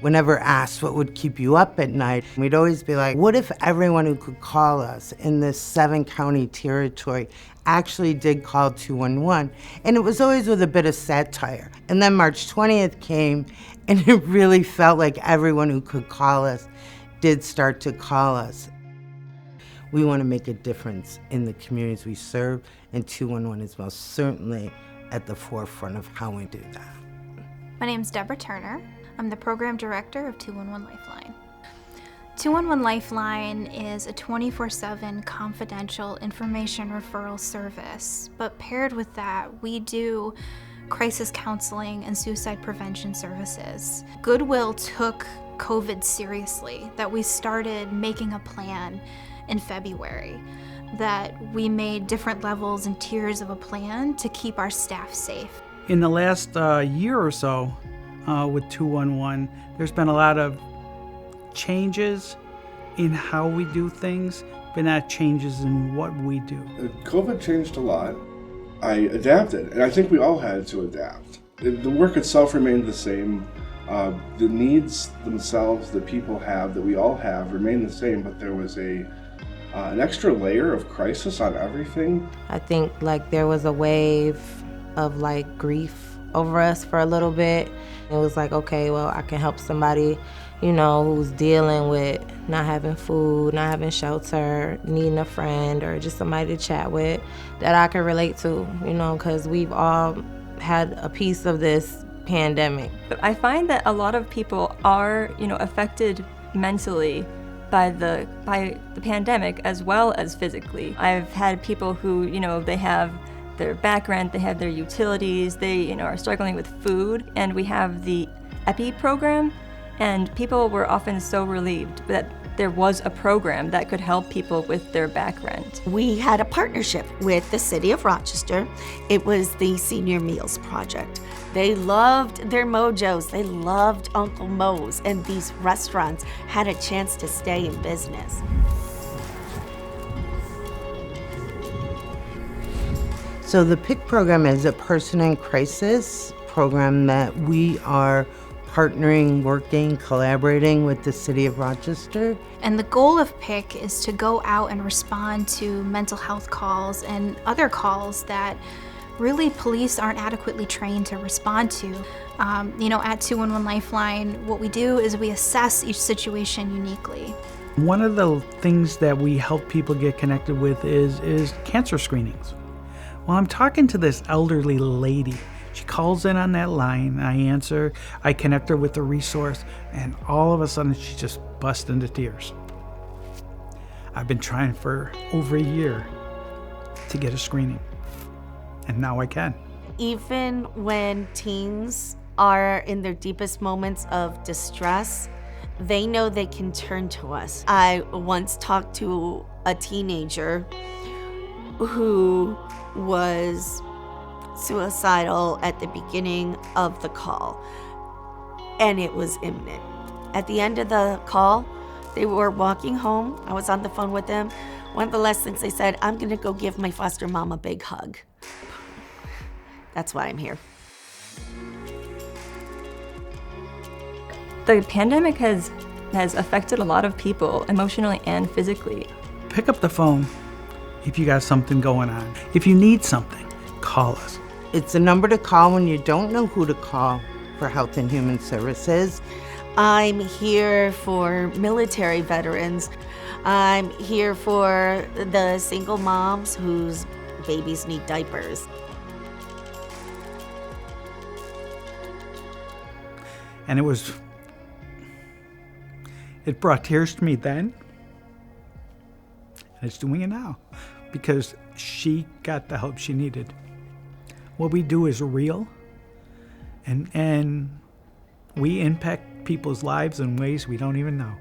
Whenever asked what would keep you up at night, we'd always be like, what if everyone who could call us in this 7-county territory actually did call 211? And it was always with a bit of satire. And then March 20th came, and it really felt like everyone who could call us did start to call us. We want to make a difference in the communities we serve, and 211 is most certainly at the forefront of how we do that. My name's Deborah Turner. I'm the program director of 211 Lifeline. 211 Lifeline is a 24/7 confidential information referral service, but paired with that, we do crisis counseling and suicide prevention services. Goodwill took COVID seriously, that we started making a plan in February, that we made different levels and tiers of a plan to keep our staff safe. In the last year or so, with 211, there's been a lot of changes in how we do things, but not changes in what we do. COVID changed a lot. I adapted, and I think we all had to adapt. The work itself remained the same. The needs themselves that people have, that we all have, remain the same, but there was an extra layer of crisis on everything. I think there was a wave of grief over us for a little bit. It was okay, well, I can help somebody, who's dealing with not having food, not having shelter, needing a friend or just somebody to chat with that I can relate to, because we've all had a piece of this pandemic. I find that a lot of people are, affected mentally by the pandemic as well as physically. I've had people who, they have their background, they have their utilities, they are struggling with food, and we have the EPI program, and people were often so relieved that there was a program that could help people with their back rent. We had a partnership with the City of Rochester. It was the Senior Meals Project. They loved their mojos, they loved Uncle Moe's, and these restaurants had a chance to stay in business. So the PIC program is a person in crisis program that we are partnering, working, collaborating with the City of Rochester. And the goal of PIC is to go out and respond to mental health calls and other calls that really police aren't adequately trained to respond to. At 211 Lifeline, what we do is we assess each situation uniquely. One of the things that we help people get connected with is cancer screenings. Well, I'm talking to this elderly lady. She calls in on that line, I answer, I connect her with the resource, and all of a sudden she just busts into tears. I've been trying for over a year to get a screening, and now I can. Even when teens are in their deepest moments of distress, they know they can turn to us. I once talked to a teenager who was suicidal at the beginning of the call, and it was imminent. At the end of the call, they were walking home. I was on the phone with them. One of the last things they said, I'm gonna go give my foster mom a big hug. That's why I'm here. The pandemic has affected a lot of people emotionally and physically. Pick up the phone if you got something going on. If you need something, call us. It's a number to call when you don't know who to call for Health and Human Services. I'm here for military veterans. I'm here for the single moms whose babies need diapers. And it brought tears to me then, and it's doing it now, because she got the help she needed. What we do is real, and we impact people's lives in ways we don't even know.